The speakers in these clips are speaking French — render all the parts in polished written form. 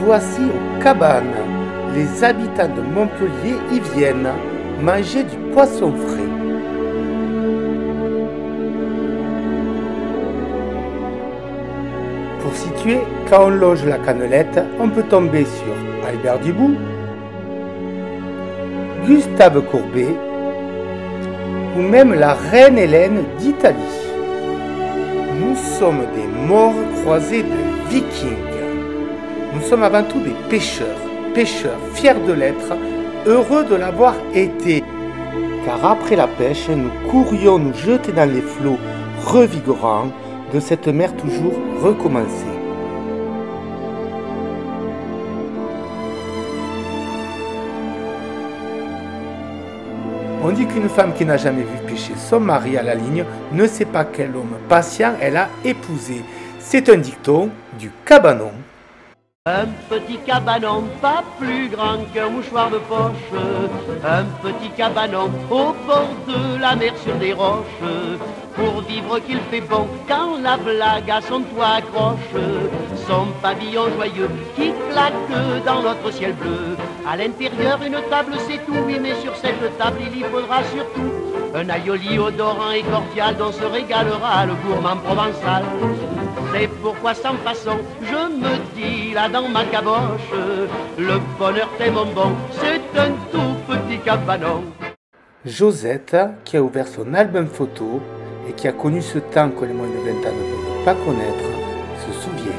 voici aux cabanes. Les habitants de Montpellier y viennent manger du poisson frais. Pour situer, quand on longe la Cannelette, on peut tomber sur Albert Dubout, Gustave Courbet ou même la reine Hélène d'Italie. Nous sommes des morts croisés de vikings. Nous sommes avant tout des pêcheurs fiers de l'être, heureux de l'avoir été. Car après la pêche, nous courions nous jeter dans les flots revigorants de cette mer toujours recommencée. On dit qu'une femme qui n'a jamais vu pêcher son mari à la ligne ne sait pas quel homme patient elle a épousé. C'est un dicton du cabanon. Un petit cabanon, pas plus grand qu'un mouchoir de poche. Un petit cabanon au bord de la mer sur des roches. Pour vivre qu'il fait bon quand la blague à son toit accroche. Son pavillon joyeux qui claque dans notre ciel bleu. À l'intérieur une table c'est tout, oui mais sur cette table il y faudra surtout un aioli odorant et cordial dont se régalera le gourmand provençal. C'est pourquoi sans façon, je me dis là dans ma caboche, le bonheur t'est mon bon, c'est un tout petit cabanon. Josette, qui a ouvert son album photo et qui a connu ce temps que les moins de 20 ans ne peuvent pas connaître, se souvient.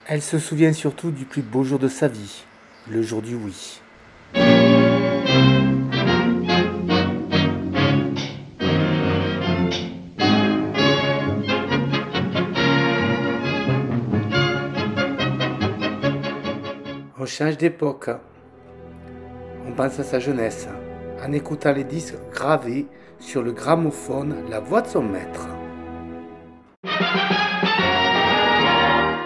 Elle se souvient surtout du plus beau jour de sa vie, le jour du oui. On change d'époque. On pense à sa jeunesse, en écoutant les disques gravés sur le gramophone, la voix de son maître.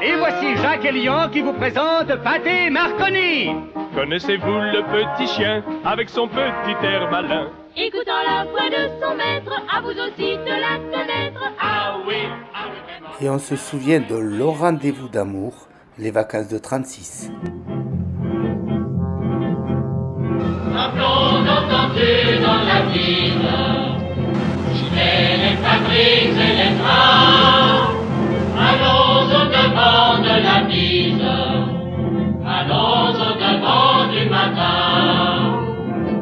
Et voici Jacques Elian qui vous présente Pâté Marconi. Connaissez-vous le petit chien avec son petit air malin? Écoutant la voix de son maître, à vous aussi de la connaître. Ah oui, Et on se souvient de Le Rendez-vous d'amour, les vacances de 36. Appelons entendu dans la ville, Ginelle, les Fabrice et les Trains. Allons au-devant de la bise, allons au-devant du matin.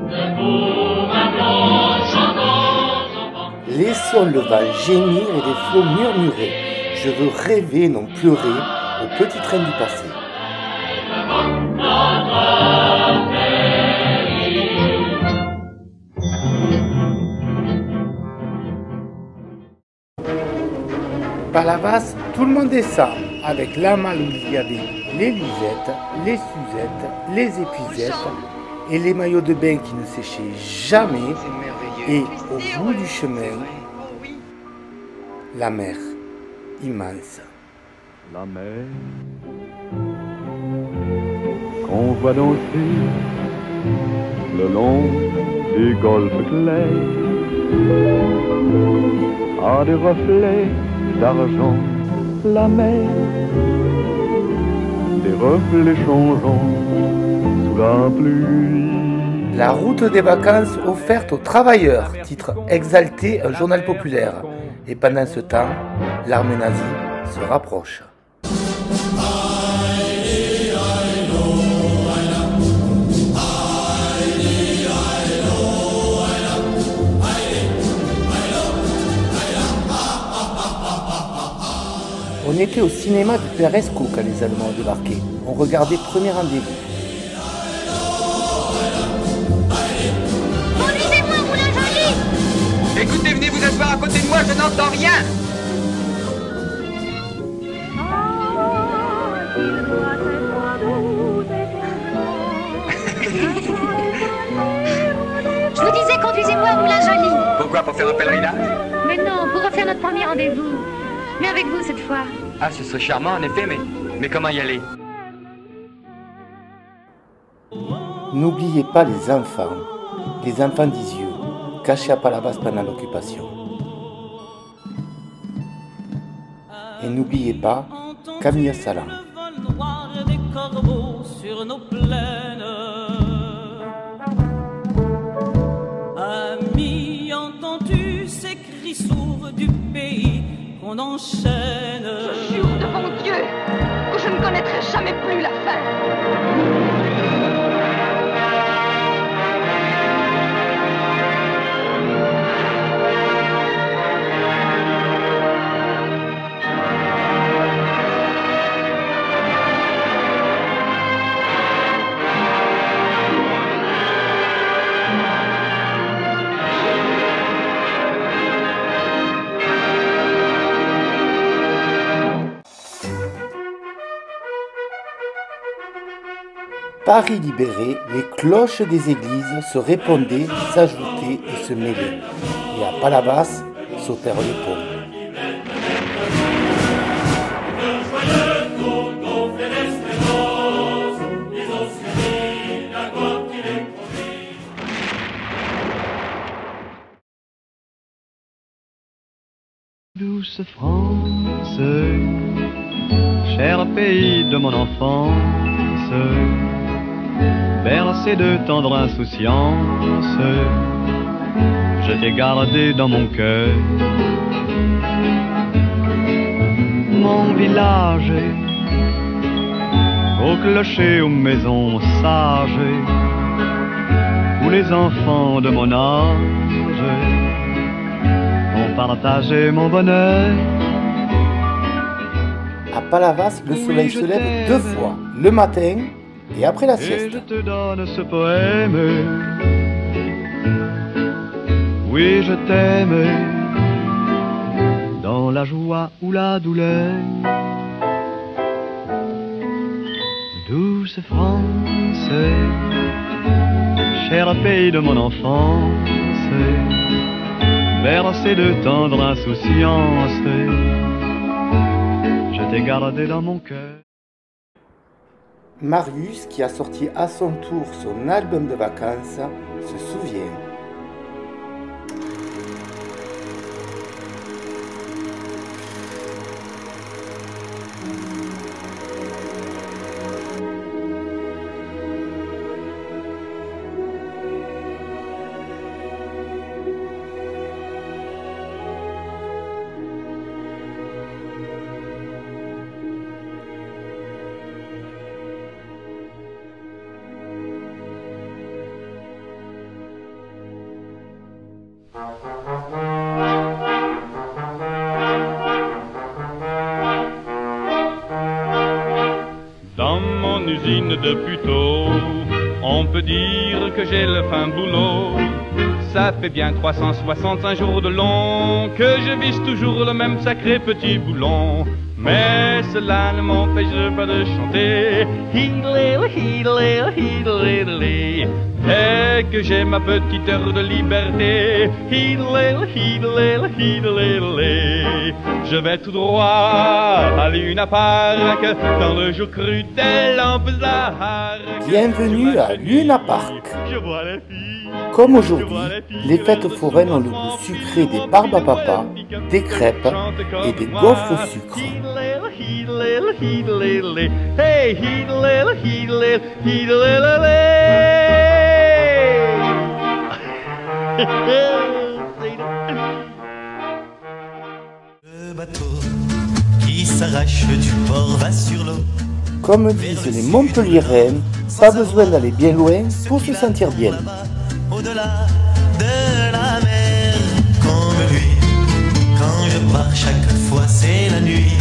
Debout, appelons, chantons au vent. Laissons le vent gémir et les flots murmurer. Je veux rêver, non pleurer, au petit train du passé. Notre pays. Palavas, tout le monde descend, avec la malle où il y avait les lisettes, les suzettes, les épuisettes et les maillots de bain qui ne séchaient jamais. Et au bout du chemin, la mer immense. La mer qu'on voit danser le long des golfes clairs a des reflets d'argent, la mer, des reflets changeants sous la pluie. La route des vacances offerte aux travailleurs, titre exalté, un journal populaire. Et pendant ce temps, l'armée nazie se rapproche. On était au cinéma du Père Escaut quand les Allemands ont débarqué. On regardait Premier Rendez-vous. Conduisez-moi, Moulin Joli. Écoutez, venez vous asseoir à côté de moi, je n'entends rien. Je vous disais, conduisez-moi à Moulin Joli. Pourquoi? Pour faire un pèlerinage? Mais non, pour refaire notre premier rendez-vous. Mais avec vous cette fois. Ah, ce serait charmant en effet, mais comment y aller? N'oubliez pas les enfants d'Isieux. caché à Palavas pendant l'occupation. Et n'oubliez pas Camille Salan. Des corbeaux sur nos plaines. Ami, entends-tu ces cris sourds du pays qu'on enchaîne? Je jure devant Dieu que je ne connaîtrai jamais plus la fin. Paris libéré, les cloches des églises se répondaient, s'ajoutaient et se mêlaient. Et à Palavas sautèrent les ponts. Douce France, cher pays de mon enfance, bercé de tendre insouciance, je t'ai gardé dans mon cœur. Mon village, au clocher, aux maisons sages, où les enfants de mon âge ont partagé mon bonheur. À Palavas, le soleil se lève 2 fois, le matin et après la sieste. Et je te donne ce poème. Oui, je t'aime, dans la joie ou la douleur. Douce France, cher pays de mon enfance, bercé de tendre insouciance, je t'ai gardé dans mon cœur. Marius, qui a sorti à son tour son album de vacances, se souvient. Dans mon usine de puteaux, on peut dire que j'ai le fin boulot. Ça fait bien 365 jours de long que je vise toujours le même sacré petit boulon. Mais cela ne m'empêche pas de chanter. Hidlé, hidlé, hidlé, dès que j'ai ma petite heure de liberté. Hidlé, hidlé, hidlé, je vais tout droit à Luna Park dans le jour cru des lampes arc. Bienvenue à Luna Park. Je vois les filles. Comme aujourd'hui, les fêtes foraines ont le goût sucré des barbes à papa, des crêpes et des gaufres au sucre. Le bateau qui s'arrache du port va sur l'eau. Comme disent les Montpelliérains, pas besoin d'aller bien loin pour se sentir bien. Au-delà de la mer, comme lui, quand je pars chaque fois c'est la nuit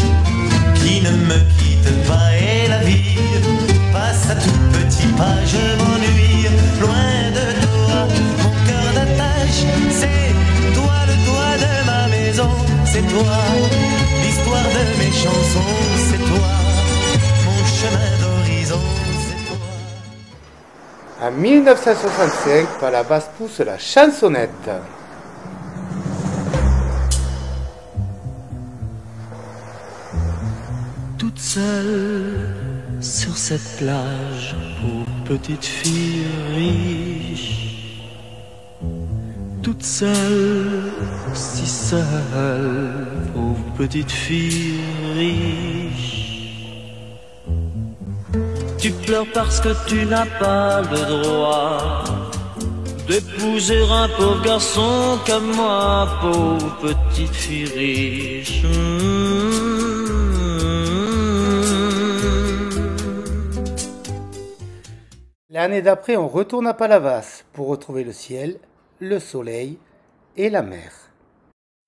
qui ne me quitte pas et la vie passe à tout petit pas, je m'ennuie loin de toi, mon cœur d'attache, c'est toi le toit de ma maison, c'est toi l'histoire de mes chansons, c'est toi mon chemin d'horizon. En 1965, Palavas pousse la chansonnette. Toute seule sur cette plage, ô petite fille riche, toute seule, si seule, pauvre petite fille riche. Tu pleures parce que tu n'as pas le droit d'épouser un pauvre garçon comme moi, pauvre petite fille riche. L'année d'après, on retourne à Palavas pour retrouver le ciel, le soleil et la mer.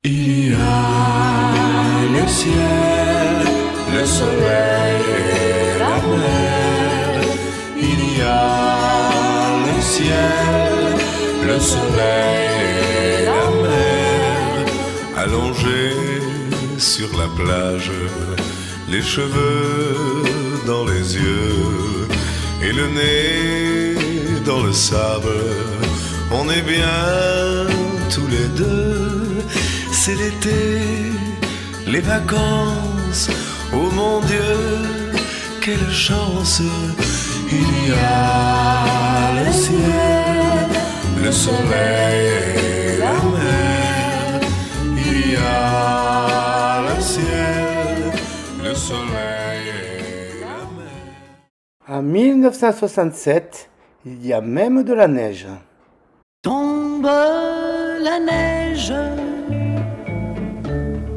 Il y a le ciel, le soleil et la mer. Il y a le ciel, le soleil et la mer. Allongés sur la plage, les cheveux dans les yeux et le nez dans le sable. On est bien tous les deux. C'est l'été, les vacances. Oh mon Dieu, quelle chance. Il y a le ciel, le soleil et la mer. Il y a le ciel, le soleil et la mer. En 1967, il y a même de la neige. Tombe la neige,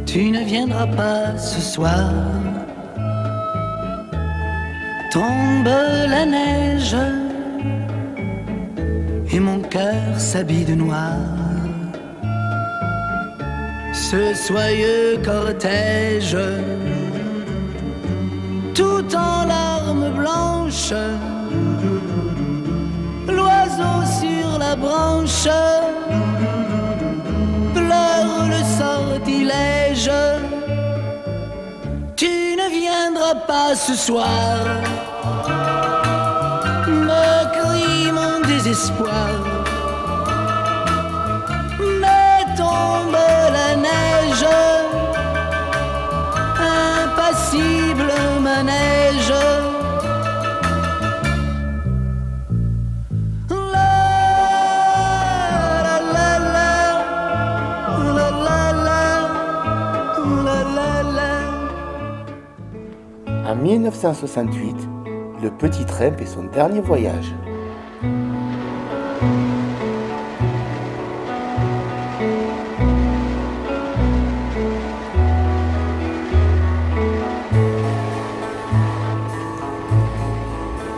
tu ne viendras pas ce soir. Tombe la neige, et mon cœur s'habille de noir. Ce soyeux cortège, tout en larmes blanches, l'oiseau sur la branche pleure le sortilège. Tu ne viendras pas ce soir, me crie mon désespoir. Mais tombe la neige, impassible manège. En 1968, le petit train fait son dernier voyage.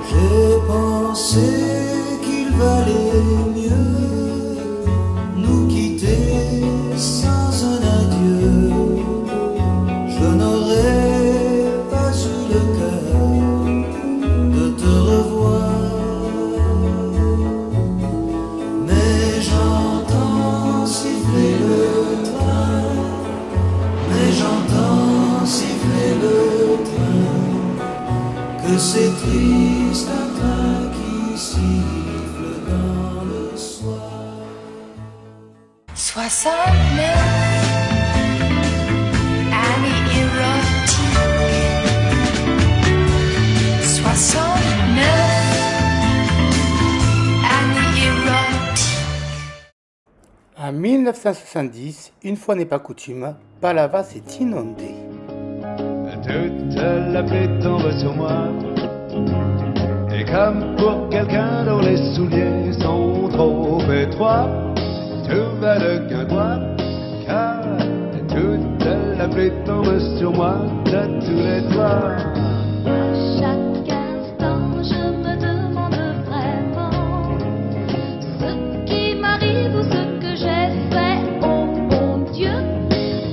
J'ai pensé qu'il valait mieux nous quitter sans un adieu. Je n'aurais pas eu le cœur de te revoir, mais j'entends siffler le train, mais j'entends siffler le train, que c'est triste un train qui siffle dans le soir. 69 année érotique. 69 année érotique. En 1970, une fois n'est pas coutume, Palavas est inondée. Toute la pluie tombe sur moi, et comme pour quelqu'un dont les souliers sont trop étroits, tout va de quintois, car toute la pluie tombe sur moi de tous les toits. Chaque instant, je me demande vraiment ce qui m'arrive ou ce que j'ai fait, oh mon Dieu,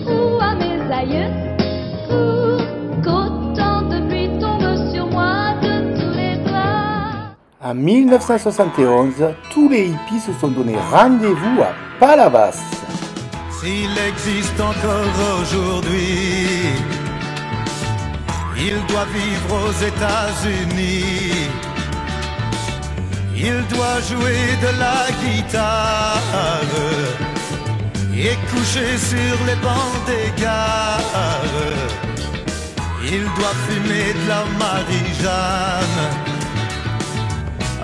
ou à mes aïeux, pour qu'autant de pluie tombe sur moi de tous les toits. En 1971, tous les hippies se sont donné rendez-vous à Palavas. S'il existe encore aujourd'hui, il doit vivre aux États-Unis. Il doit jouer de la guitare et coucher sur les bancs des gares. Il doit fumer de la Marie-Jeanne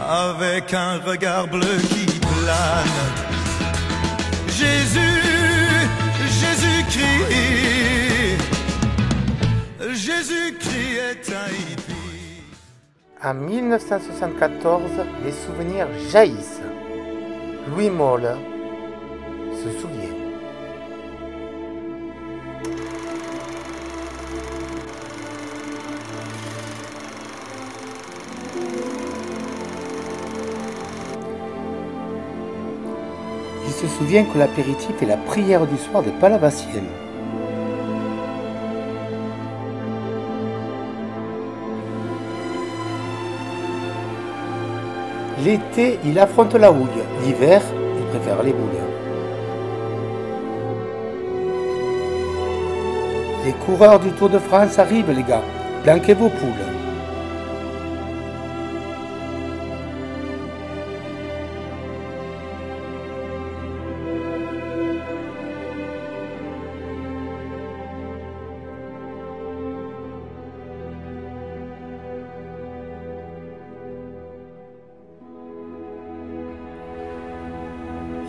avec un regard bleu qui plane. Jésus-Christ est un hippie. En 1974, les souvenirs jaillissent. Louis Malle se souvient. Il se souvient que l'apéritif est la prière du soir des Palavassiennes. L'été, il affronte la houille. L'hiver, il préfère les boules. Les coureurs du Tour de France arrivent, les gars. Planquez vos poules.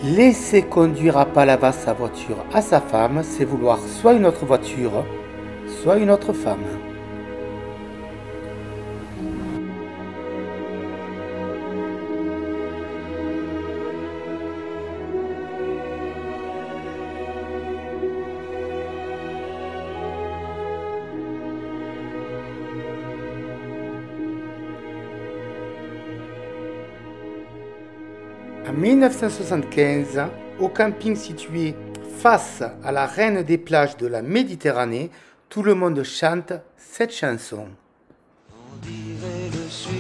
Laisser conduire à Palavas sa voiture à sa femme, c'est vouloir soit une autre voiture, soit une autre femme. En 1975, au camping situé face à la reine des plages de la Méditerranée, tout le monde chante cette chanson. On dirait le sud,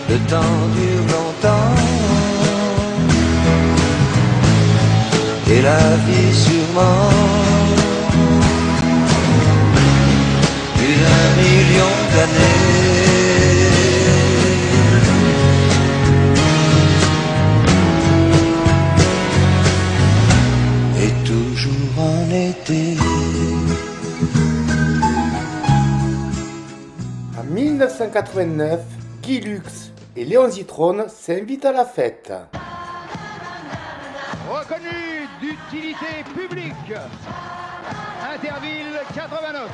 le temps dure longtemps, et la vie sûrement, plus d'1 million d'années. En été. En 1989, Guy Lux et Léon Zitrone s'invitent à la fête. Reconnu d'utilité publique, Interville 89.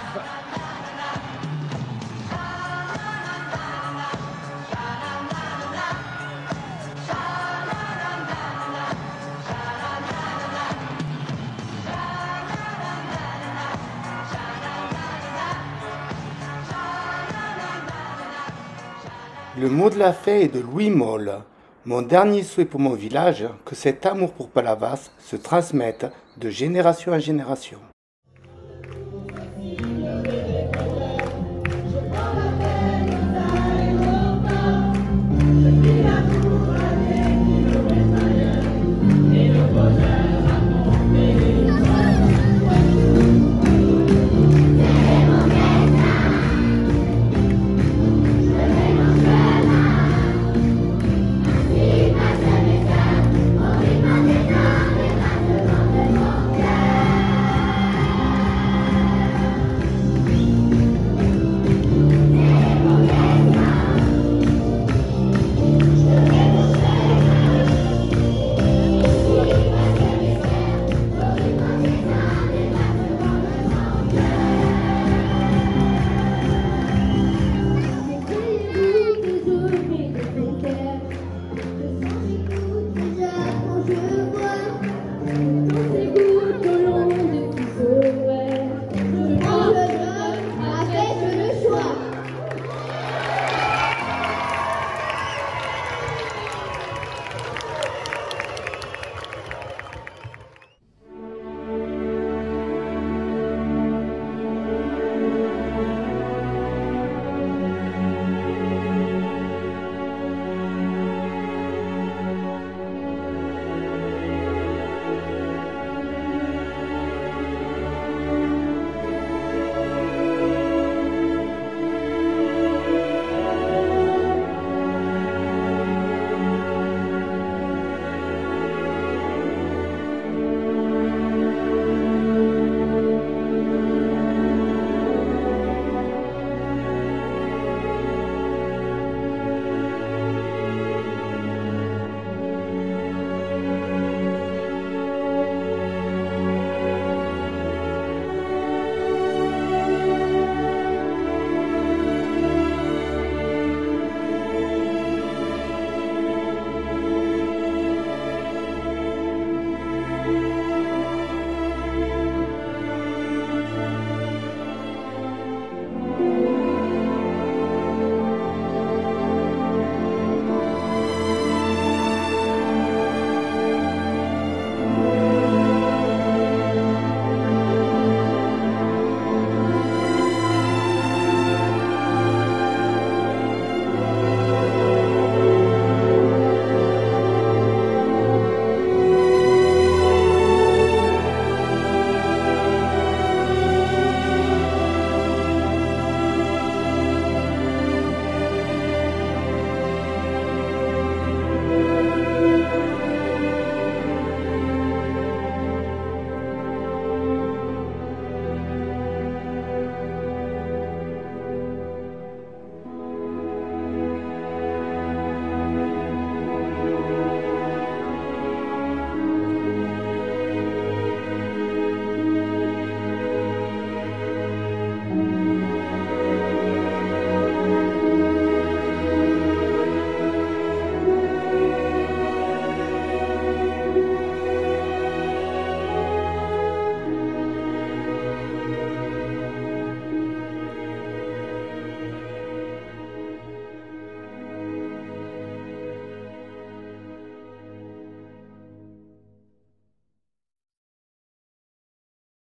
Le mot de la fête est de Louis Malle. Mon dernier souhait pour mon village, que cet amour pour Palavas se transmette de génération en génération.